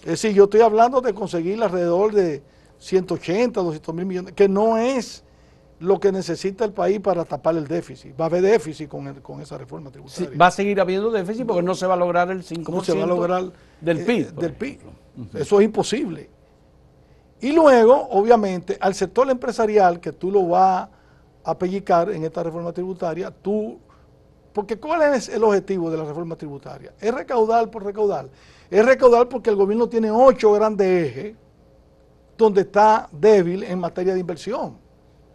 Es decir, yo estoy hablando de conseguir alrededor de 180, 200 mil millones, que no es lo que necesita el país para tapar el déficit. Va a haber déficit con esa reforma tributaria. Sí, va a seguir habiendo déficit porque no se va a lograr el 5% no se va a lograr, del PIB. Del PIB. Eso es imposible. Y luego, obviamente, al sector empresarial, que tú lo vas a pellicar en esta reforma tributaria, porque ¿cuál es el objetivo de la reforma tributaria? Es recaudar por recaudar. Es recaudar porque el gobierno tiene 8 grandes ejes donde está débil en materia de inversión.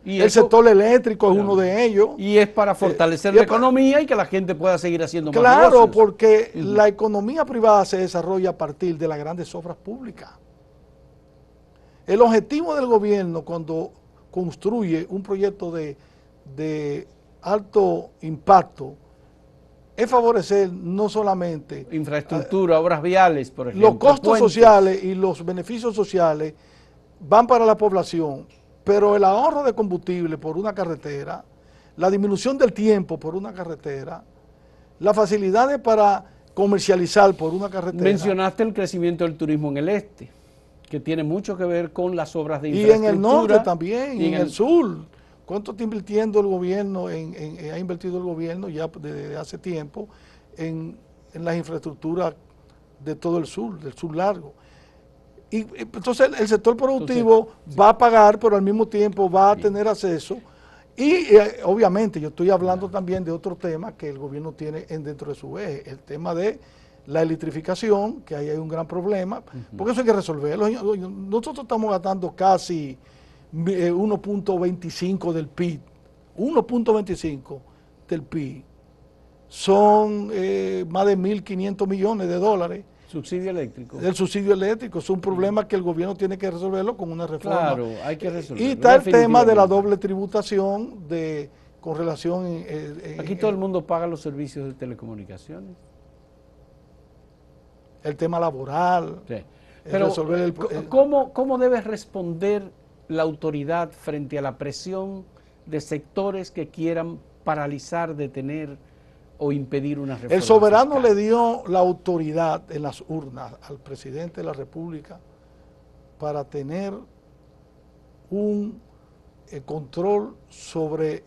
Y el sector eléctrico es uno de ellos. Y es para fortalecer la economía y que la gente pueda seguir haciendo más negocios. Claro, porque Uh-huh. la economía privada se desarrolla a partir de las grandes obras públicas. El objetivo del gobierno cuando construye un proyecto de alto impacto es favorecer no solamente infraestructura, obras viales, por ejemplo. Los costos sociales y los beneficios sociales van para la población, pero el ahorro de combustible por una carretera, la disminución del tiempo por una carretera, las facilidades para comercializar por una carretera. Mencionaste el crecimiento del turismo en el este, que tiene mucho que ver con las obras de infraestructura. Y en el norte también, y en el sur. ¿Cuánto está invirtiendo el gobierno, ha invertido el gobierno ya desde hace tiempo en las infraestructuras de todo el sur, del sur largo? Y entonces el sector productivo va a pagar, pero al mismo tiempo va a tener acceso Y obviamente yo estoy hablando también de otro tema que el gobierno tiene dentro de su eje, el tema de la electrificación, que ahí hay un gran problema, porque eso hay que resolverlo. Nosotros estamos gastando casi 1.25 del PIB, 1.25 del PIB, son más de 1.500 millones de dólares. Subsidio eléctrico. El subsidio eléctrico es un problema que el gobierno tiene que resolverlo con una reforma. Claro, hay que resolverlo. Y está el tema de la doble tributación con relación... Aquí todo el mundo paga los servicios de telecomunicaciones. El tema laboral. Sí. Pero, ¿cómo debe responder la autoridad frente a la presión de sectores que quieran paralizar, detener o impedir una reforma El soberano fiscal? le dio la autoridad en las urnas al presidente de la República para tener un control sobre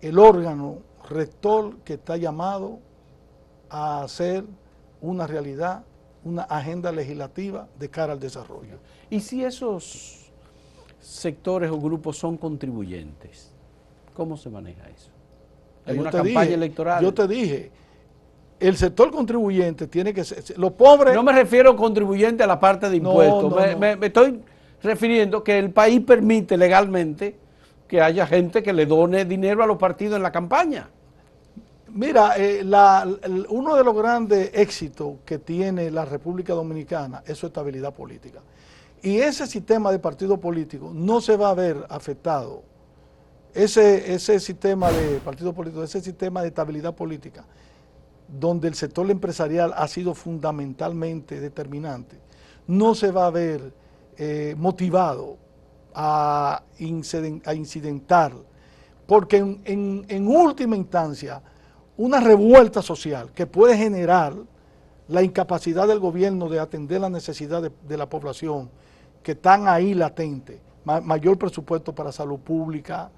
el órgano rector que está llamado a hacer una realidad, una agenda legislativa de cara al desarrollo. ¿Y si esos sectores o grupos son contribuyentes? ¿Cómo se maneja eso? En una campaña electoral. Yo te dije, el sector contribuyente tiene que ser, los pobres... No me refiero contribuyente a la parte de impuestos, me estoy refiriendo que el país permite legalmente que haya gente que le done dinero a los partidos en la campaña. Mira, uno de los grandes éxitos que tiene la República Dominicana es su estabilidad política. Y ese sistema de partido político no se va a ver afectado. Ese sistema de partido político, ese sistema de estabilidad política, donde el sector empresarial ha sido fundamentalmente determinante, no se va a ver motivado a incidentar, porque en última instancia, una revuelta social que puede generar la incapacidad del gobierno de atender las necesidades de la población que están ahí latentes, mayor presupuesto para salud pública,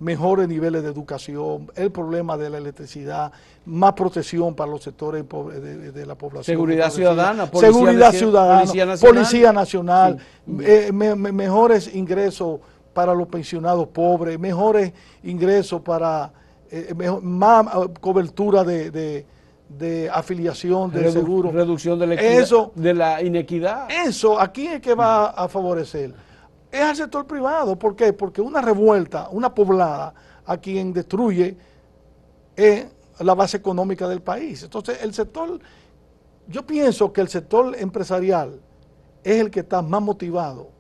mejores niveles de educación, el problema de la electricidad, más protección para los sectores de la población. Seguridad ciudadana, policía nacional, sí. Mejores ingresos para los pensionados pobres, mejores ingresos para más cobertura de afiliación del seguro. Reducción de la inequidad. Eso, aquí es que va a favorecer. Es al sector privado. ¿Por qué? Porque una revuelta, una poblada, a quien destruye es la base económica del país. Entonces, yo pienso que el sector empresarial es el que está más motivado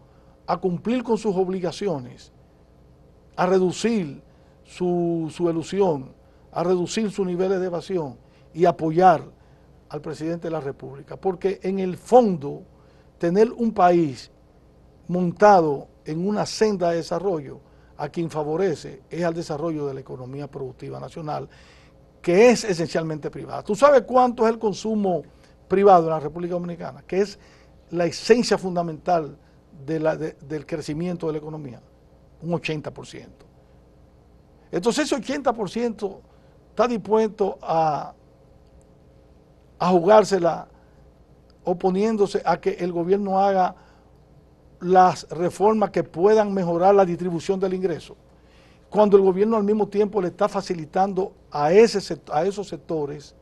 a cumplir con sus obligaciones, a reducir su elusión, a reducir sus niveles de evasión y apoyar al presidente de la República. Porque en el fondo, tener un país montado en una senda de desarrollo, a quien favorece es al desarrollo de la economía productiva nacional, que es esencialmente privada. ¿Tú sabes cuánto es el consumo privado en la República Dominicana? Que es la esencia fundamental del crecimiento de la economía, un 80%. Entonces ese 80% está dispuesto a jugársela oponiéndose a que el gobierno haga las reformas que puedan mejorar la distribución del ingreso, cuando el gobierno al mismo tiempo le está facilitando a esos sectores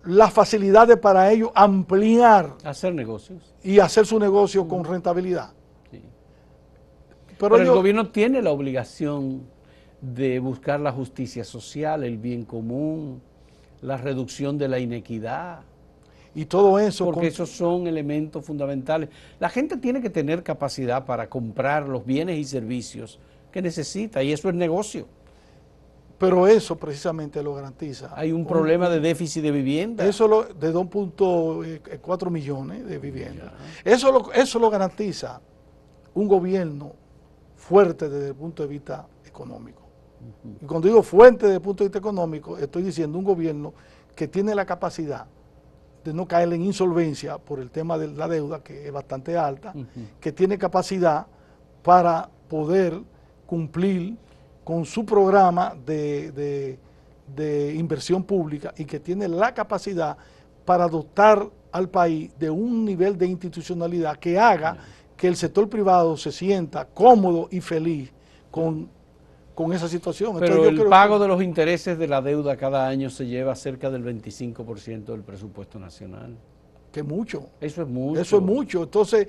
las facilidades para ellos ampliar, hacer negocios y hacer su negocio con rentabilidad. Sí. Pero el gobierno tiene la obligación de buscar la justicia social, el bien común, la reducción de la inequidad. Y todo eso... Porque esos son elementos fundamentales. La gente tiene que tener capacidad para comprar los bienes y servicios que necesita, y eso es negocio. Pero eso precisamente lo garantiza. Hay un problema de déficit de vivienda. Eso de 2.4 millones de viviendas. Eso lo garantiza un gobierno fuerte desde el punto de vista económico. Y cuando digo fuerte desde el punto de vista económico, estoy diciendo un gobierno que tiene la capacidad de no caer en insolvencia por el tema de la deuda, que es bastante alta, que tiene capacidad para poder cumplir con su programa de inversión pública, y que tiene la capacidad para dotar al país de un nivel de institucionalidad que haga que el sector privado se sienta cómodo y feliz con con esa situación. Pero Entonces, yo el creo pago que, de los intereses de la deuda cada año se lleva cerca del 25% del presupuesto nacional. que mucho. Eso es mucho. Eso es mucho. Entonces,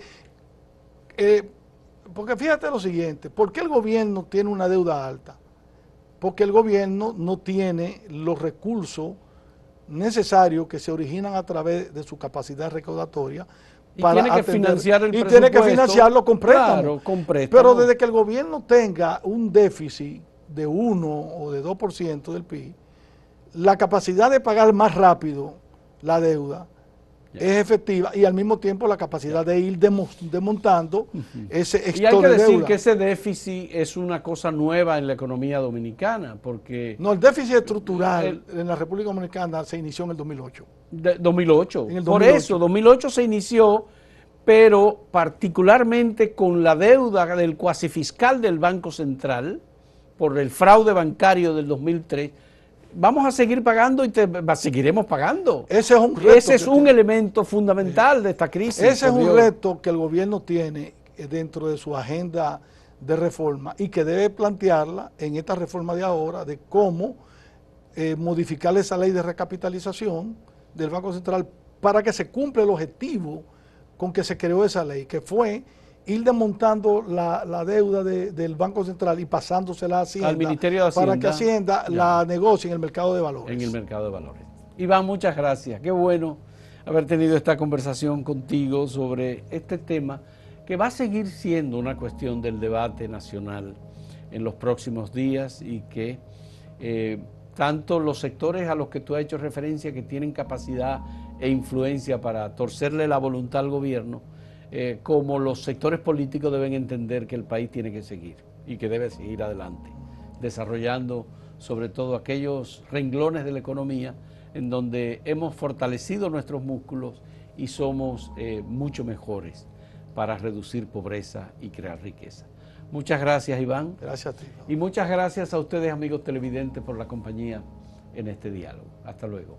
porque fíjate lo siguiente, ¿por qué el gobierno tiene una deuda alta? Porque el gobierno no tiene los recursos necesarios que se originan a través de su capacidad recaudatoria Y tiene que financiar el presupuesto. Tiene que financiarlo con préstamos. Claro, con préstamos. Pero desde que el gobierno tenga un déficit de 1 o de 2% del PIB, la capacidad de pagar más rápido la deuda es efectiva y al mismo tiempo la capacidad de ir desmontando ese Y hay stock que de decir deuda. que ese déficit es una cosa nueva en la economía dominicana, porque... No, el déficit estructural en la República Dominicana se inició en el 2008. 2008. En el Por 2008. eso, 2008 se inició, pero particularmente con la deuda del cuasi fiscal del Banco Central, por el fraude bancario del 2003, vamos a seguir pagando y seguiremos pagando. Ese es un reto. Ese es un elemento fundamental de esta crisis. Ese es un Dios. reto que el gobierno tiene dentro de su agenda de reforma y que debe plantearla en esta reforma de ahora de cómo modificar esa ley de recapitalización del Banco Central para que se cumpla el objetivo con que se creó esa ley, que fue ir desmontando la deuda del Banco Central y pasándosela a Hacienda, al Ministerio de Hacienda, para que Hacienda la negocie en el mercado de valores. En el mercado de valores. Iván, muchas gracias. Qué bueno haber tenido esta conversación contigo sobre este tema que va a seguir siendo una cuestión del debate nacional en los próximos días y que tanto los sectores a los que tú has hecho referencia que tienen capacidad e influencia para torcerle la voluntad al gobierno, como los sectores políticos deben entender que el país tiene que seguir y que debe seguir adelante, desarrollando sobre todo aquellos renglones de la economía en donde hemos fortalecido nuestros músculos y somos mucho mejores para reducir pobreza y crear riqueza. Muchas gracias, Iván. Gracias a ti. Y muchas gracias a ustedes, amigos televidentes, por la compañía en este diálogo. Hasta luego.